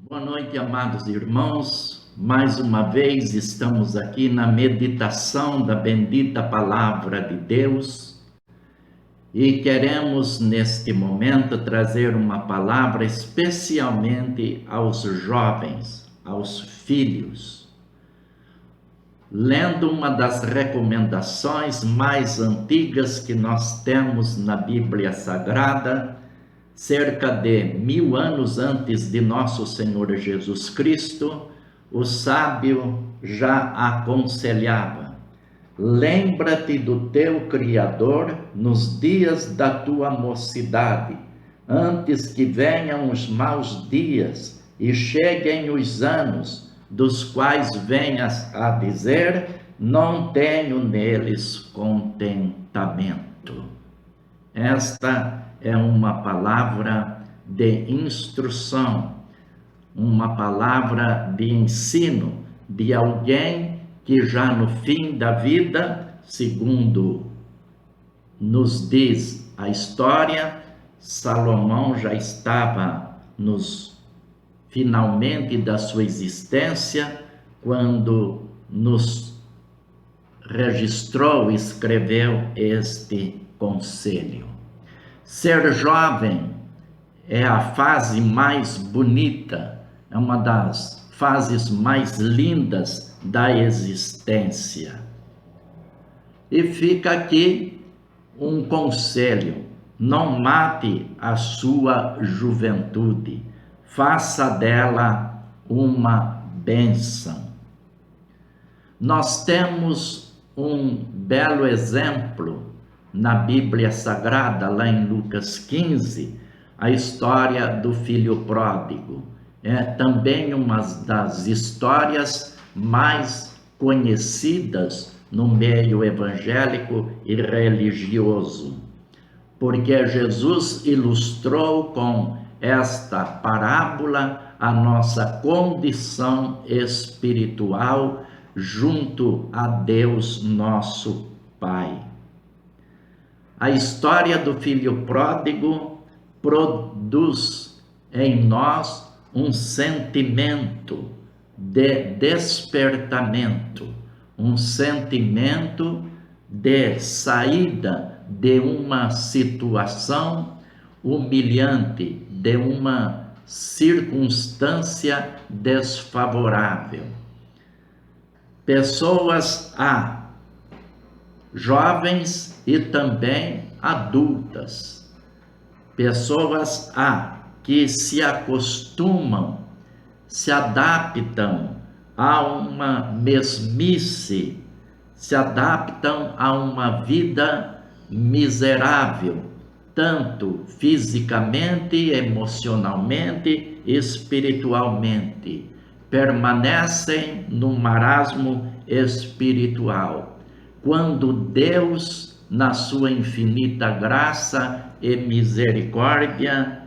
Boa noite, amados irmãos. Mais uma vez estamos aqui na meditação da bendita palavra de Deus e queremos neste momento trazer uma palavra especialmente aos jovens, aos filhos. Lendo uma das recomendações mais antigas que nós temos na Bíblia Sagrada, cerca de 1000 anos antes de nosso Senhor Jesus Cristo, o sábio já aconselhava: lembra-te do teu Criador nos dias da tua mocidade, antes que venham os maus dias e cheguem os anos, dos quais venhas a dizer: não tenho neles contentamento. Esta é uma palavra de instrução, uma palavra de ensino de alguém que já no fim da vida, segundo nos diz a história, Salomão já estava finalmente da sua existência quando nos registrou e escreveu este conselho. Ser jovem é a fase mais bonita, é uma das fases mais lindas da existência. E fica aqui um conselho: não mate a sua juventude, faça dela uma bênção. Nós temos um belo exemplo na Bíblia Sagrada, lá em Lucas 15, a história do filho pródigo. É também uma das histórias mais conhecidas no meio evangélico e religioso, porque Jesus ilustrou com esta parábola a nossa condição espiritual junto a Deus nosso Pai. A história do filho pródigo produz em nós um sentimento de despertamento, um sentimento de saída de uma situação humilhante, de uma circunstância desfavorável. Pessoas jovens e também adultas, pessoas que se acostumam, se adaptam a uma mesmice, se adaptam a uma vida miserável, tanto fisicamente, emocionalmente, espiritualmente, permanecem no marasmo espiritual. Quando Deus, na sua infinita graça e misericórdia,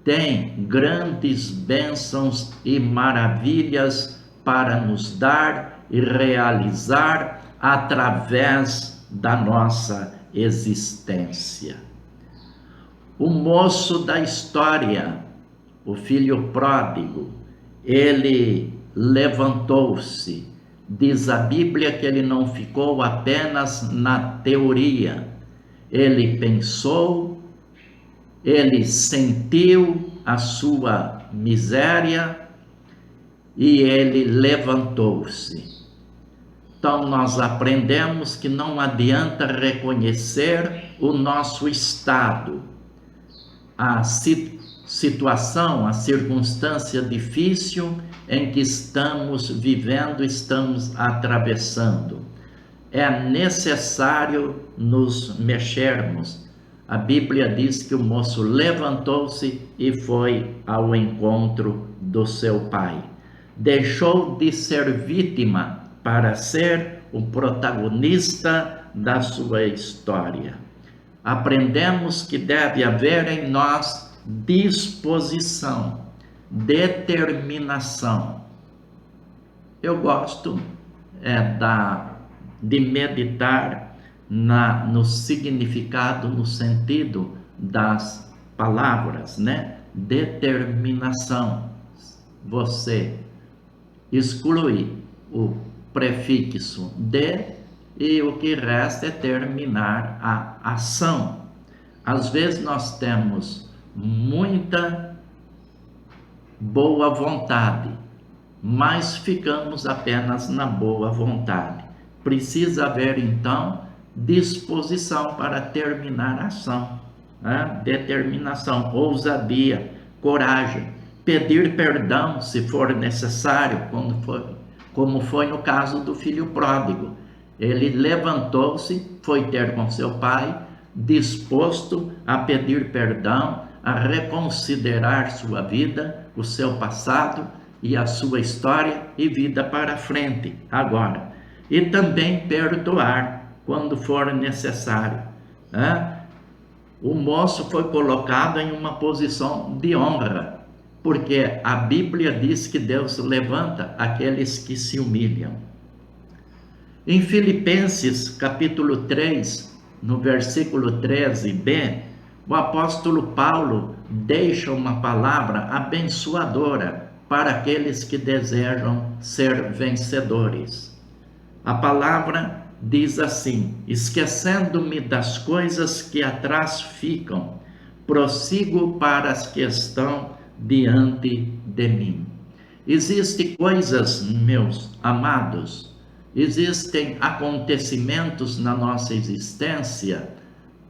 tem grandes bênçãos e maravilhas para nos dar e realizar através da nossa existência. O moço da história, o filho pródigo, ele levantou-se. Diz a Bíblia que ele não ficou apenas na teoria. Ele pensou, ele sentiu a sua miséria e ele levantou-se. Então nós aprendemos que não adianta reconhecer o nosso estado, a situação, a circunstância difícil em que estamos vivendo, estamos atravessando. É necessário nos mexermos. A Bíblia diz que o moço levantou-se e foi ao encontro do seu pai. Deixou de ser vítima para ser o protagonista da sua história. Aprendemos que deve haver em nós disposição, determinação. Eu gosto de meditar no significado, no sentido das palavras, né? Determinação. você exclui o prefixo de e o que resta é terminar a ação. Às vezes nós temos muita boa vontade, mas ficamos apenas na boa vontade. Precisa haver então disposição para terminar a ação, né? Determinação, ousadia, coragem, pedir perdão se for necessário, como foi no caso do filho pródigo. Ele levantou-se, foi ter com seu pai, disposto a pedir perdão, a reconsiderar sua vida, o seu passado e a sua história e vida para frente, agora. E também perdoar quando for necessário, né? O moço foi colocado em uma posição de honra, porque a Bíblia diz que Deus levanta aqueles que se humilham. Em Filipenses capítulo 3, no versículo 13b, o apóstolo Paulo deixa uma palavra abençoadora para aqueles que desejam ser vencedores. A palavra diz assim: esquecendo-me das coisas que atrás ficam, prossigo para as que estão diante de mim. Existem coisas, meus amados, existem acontecimentos na nossa existência,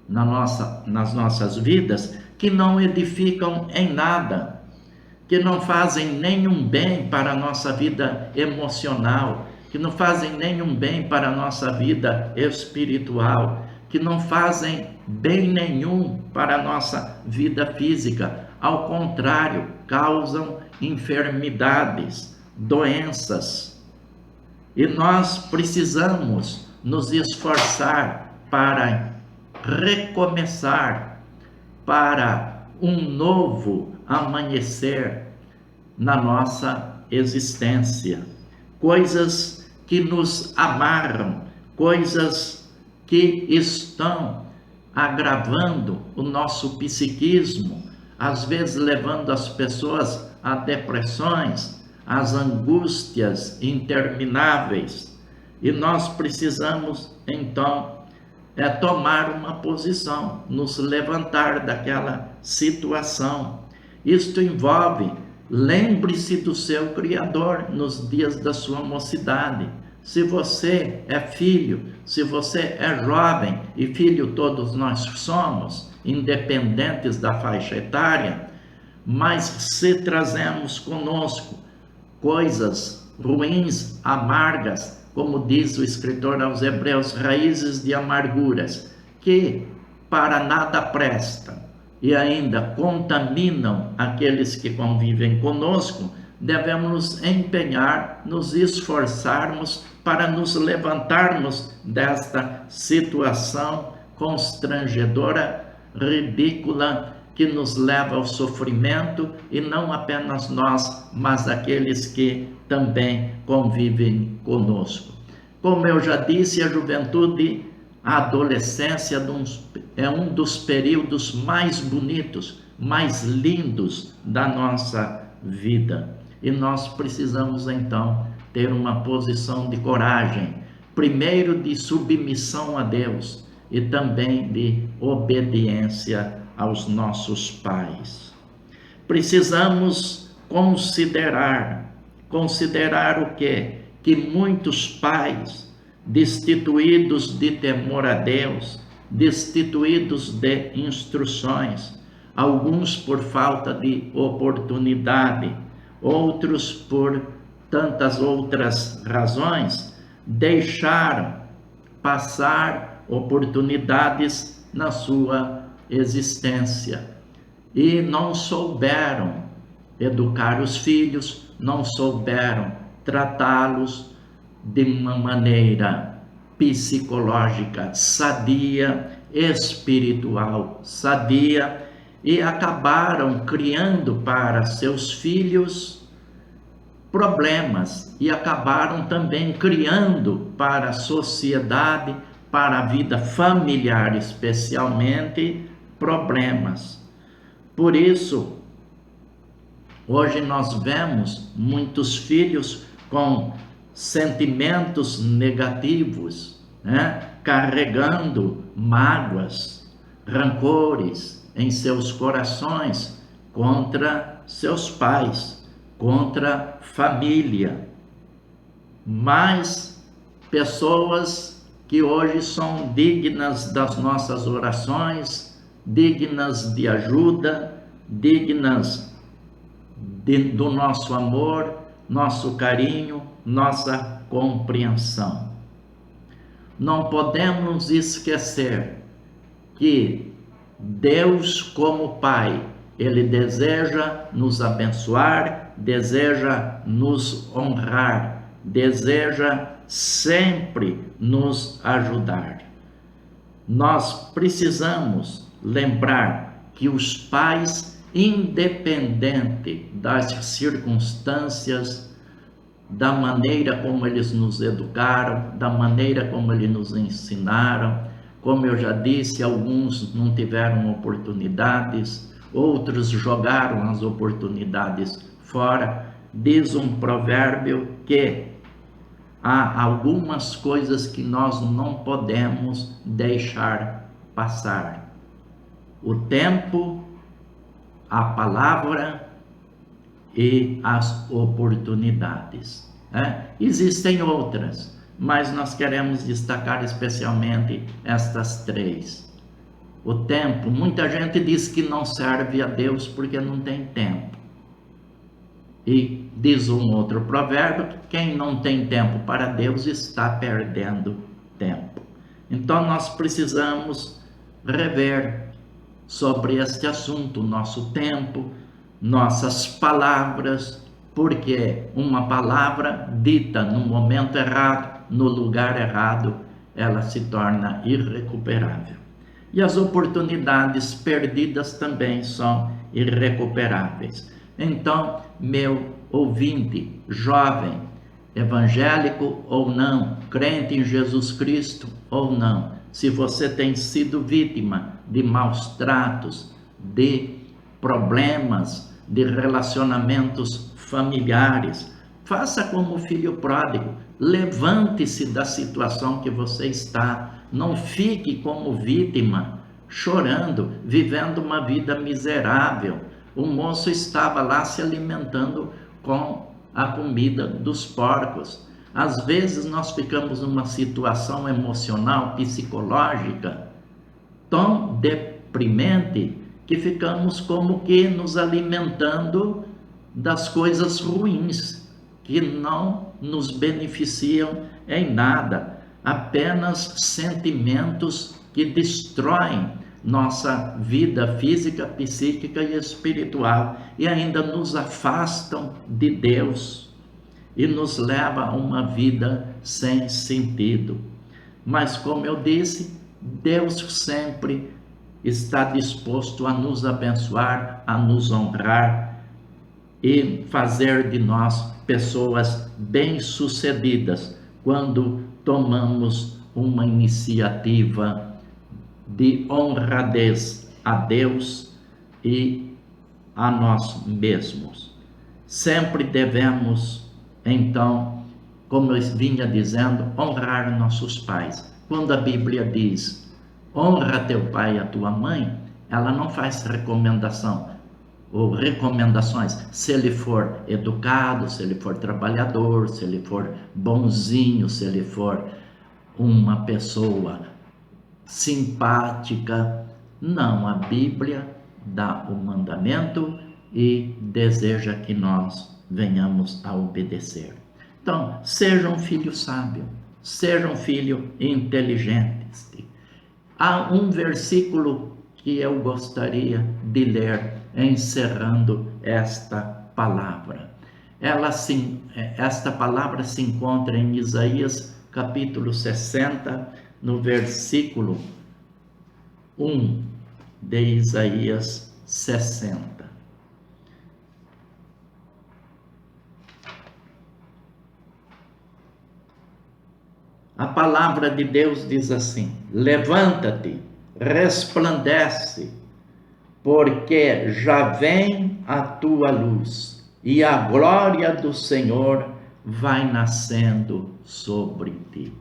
nas nossas vidas, que não edificam em nada, que não fazem nenhum bem para a nossa vida emocional, que não fazem nenhum bem para a nossa vida espiritual, que não fazem bem nenhum para a nossa vida física. Ao contrário, causam enfermidades, doenças. E nós precisamos nos esforçar para recomeçar, para um novo amanhecer na nossa existência. Coisas que nos amarram, coisas que estão agravando o nosso psiquismo, às vezes levando as pessoas a depressões, às angústias intermináveis. E nós precisamos então tomar uma posição, nos levantar daquela situação. Isto envolve, lembre-se do seu Criador nos dias da sua mocidade. Se você é filho, se você é jovem, e filho todos nós somos, independentes da faixa etária, mas se trazemos conosco coisas ruins, amargas, como diz o escritor aos Hebreus, raízes de amarguras, que para nada prestam e ainda contaminam aqueles que convivem conosco, devemos nos empenhar, nos esforçarmos para nos levantarmos desta situação constrangedora, ridícula, que nos leva ao sofrimento, e não apenas nós, mas aqueles que também convivem conosco. Como eu já disse, a juventude, a adolescência é um dos períodos mais bonitos, mais lindos da nossa vida. E nós precisamos então ter uma posição de coragem, primeiro de submissão a Deus e também de obediência aos nossos pais. Precisamos considerar o quê? Que muitos pais, destituídos de temor a Deus, destituídos de instruções, alguns por falta de oportunidade, outros por tantas outras razões, deixaram passar oportunidades na sua existência e não souberam educar os filhos, não souberam tratá-los de uma maneira psicológica sadia, espiritual sadia, e acabaram criando para seus filhos problemas, e acabaram também criando para a sociedade, para a vida familiar especialmente, problemas. Por isso, Hoje nós vemos muitos filhos com sentimentos negativos, né? Carregando mágoas, rancores em seus corações contra seus pais, contra família. Mas pessoas que hoje são dignas das nossas orações, dignas de ajuda, dignas do nosso amor, nosso carinho, nossa compreensão. Não podemos esquecer que Deus, como Pai, Ele deseja nos abençoar, deseja nos honrar, deseja sempre nos ajudar. Nós precisamos lembrar que os pais, independente das circunstâncias, da maneira como eles nos educaram, da maneira como eles nos ensinaram, como eu já disse, alguns não tiveram oportunidades, outros jogaram as oportunidades fora. Diz um provérbio que há algumas coisas que nós não podemos deixar passar: o tempo, a palavra e as oportunidades. Existem outras, mas nós queremos destacar especialmente estas três. O tempo, muita gente diz que não serve a Deus porque não tem tempo. E diz um outro provérbio que quem não tem tempo para Deus está perdendo tempo. Então nós precisamos rever sobre este assunto, nosso tempo, nossas palavras, porque uma palavra dita no momento errado, no lugar errado, ela se torna irrecuperável. E as oportunidades perdidas também são irrecuperáveis. Então, meu ouvinte, jovem, evangélico ou não, crente em Jesus Cristo ou não, se você tem sido vítima de maus tratos, de problemas, de relacionamentos familiares, faça como o filho pródigo, levante-se da situação que você está, não fique como vítima, chorando, vivendo uma vida miserável. O moço estava lá se alimentando com a comida dos porcos. Às vezes nós ficamos numa situação emocional, psicológica, tão deprimente, que ficamos como que nos alimentando das coisas ruins, que não nos beneficiam em nada, apenas sentimentos que destroem nossa vida física, psíquica e espiritual, e ainda nos afastam de Deus e nos leva a uma vida sem sentido. Mas como eu disse, Deus sempre está disposto a nos abençoar, a nos honrar e fazer de nós pessoas bem-sucedidas quando tomamos uma iniciativa de honradez a Deus e a nós mesmos. Sempre devemos, então, como eu vinha dizendo, honrar nossos pais. Quando a Bíblia diz, honra teu pai e a tua mãe, ela não faz recomendação ou recomendações se ele for educado, se ele for trabalhador, se ele for bonzinho, se ele for uma pessoa simpática. Não, a Bíblia dá o mandamento e deseja que nós venhamos a obedecer. Então, seja um filho sábio, seja um filho inteligente. Há um versículo que eu gostaria de ler encerrando esta palavra. Esta palavra se encontra em Isaías capítulo 60, no versículo 1 de Isaías 60. A palavra de Deus diz assim: levanta-te, resplandece, porque já vem a tua luz e a glória do Senhor vai nascendo sobre ti.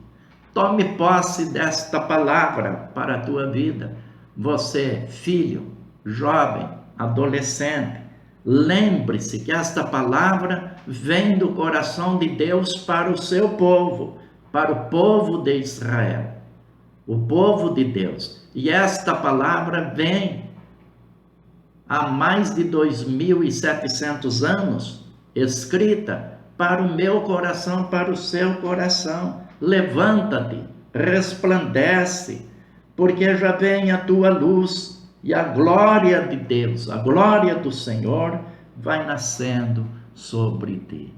Tome posse desta palavra para a tua vida. Você, filho, jovem, adolescente, lembre-se que esta palavra vem do coração de Deus para o seu povo, para o povo de Israel, o povo de Deus. E esta palavra vem há mais de 2.700 anos, escrita para o meu coração, para o seu coração. Levanta-te, resplandece, porque já vem a tua luz e a glória de Deus, a glória do Senhor vai nascendo sobre ti.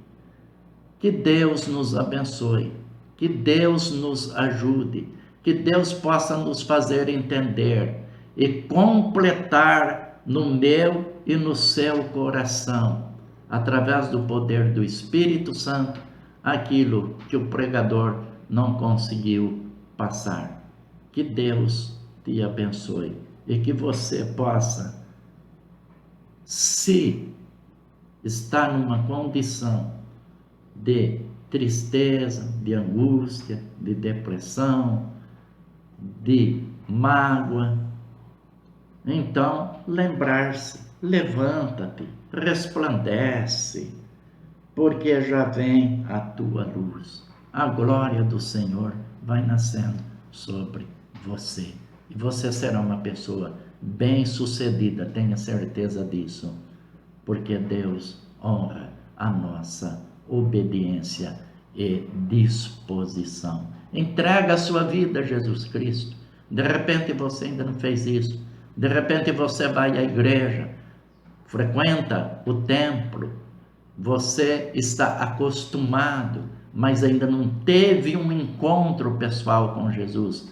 Que Deus nos abençoe, que Deus nos ajude, que Deus possa nos fazer entender e completar no meu e no seu coração, através do poder do Espírito Santo, aquilo que o pregador não conseguiu passar. Que Deus te abençoe e que você possa, se está numa condição de tristeza, de angústia, de depressão, de mágoa, então lembrar-se, levanta-te, resplandece, porque já vem a tua luz. A glória do Senhor vai nascendo sobre você. E você será uma pessoa bem-sucedida, tenha certeza disso, porque Deus honra a nossa obediência e disposição. Entrega a sua vida a Jesus Cristo. De repente você ainda não fez isso. De repente você vai à igreja, frequenta o templo, você está acostumado, mas ainda não teve um encontro pessoal com Jesus.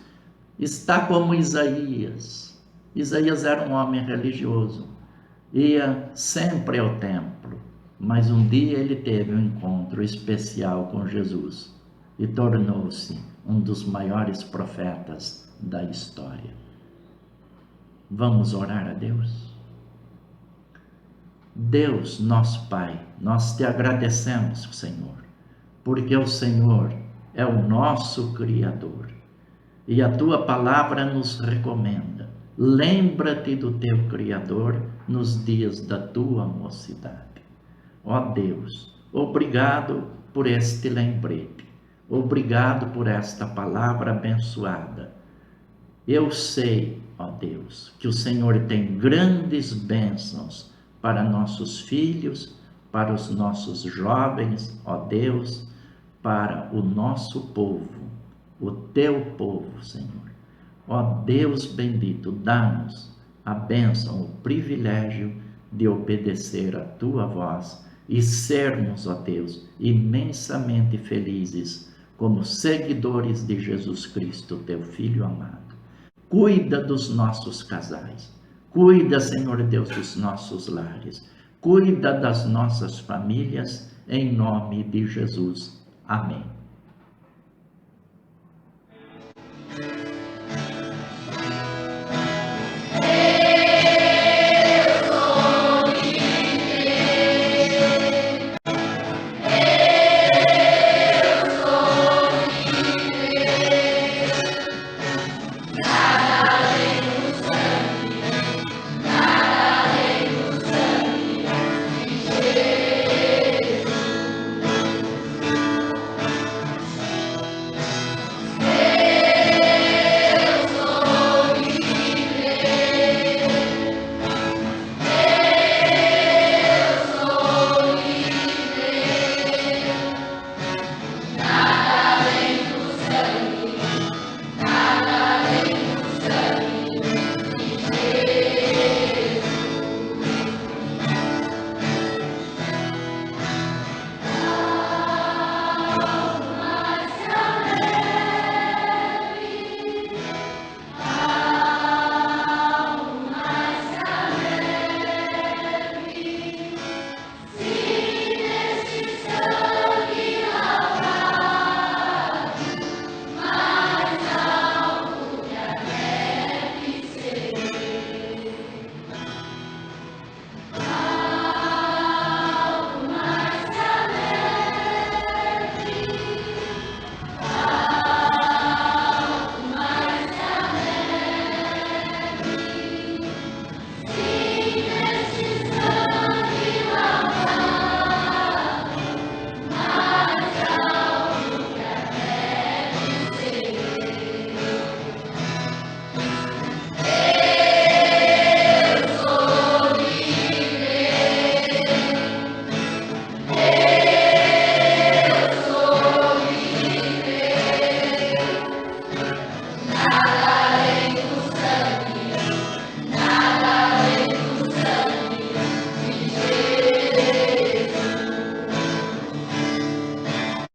Está como Isaías. Isaías era um homem religioso, ia sempre ao templo, mas um dia ele teve um encontro especial com Jesus e tornou-se um dos maiores profetas da história. Vamos orar a Deus? Deus, nosso Pai, nós te agradecemos, Senhor, porque o Senhor é o nosso Criador e a tua palavra nos recomenda: lembra-te do teu Criador nos dias da tua mocidade. Ó Deus, obrigado por este lembrete, obrigado por esta palavra abençoada. Eu sei, ó Deus, que o Senhor tem grandes bênçãos para nossos filhos, para os nossos jovens, ó Deus, para o nosso povo, o teu povo, Senhor. Ó Deus bendito, dá-nos a bênção, o privilégio de obedecer a tua voz e sermos, ó Deus, imensamente felizes como seguidores de Jesus Cristo, teu Filho amado. Cuida dos nossos casais. Cuida, Senhor Deus, dos nossos lares. Cuida das nossas famílias, em nome de Jesus. Amém.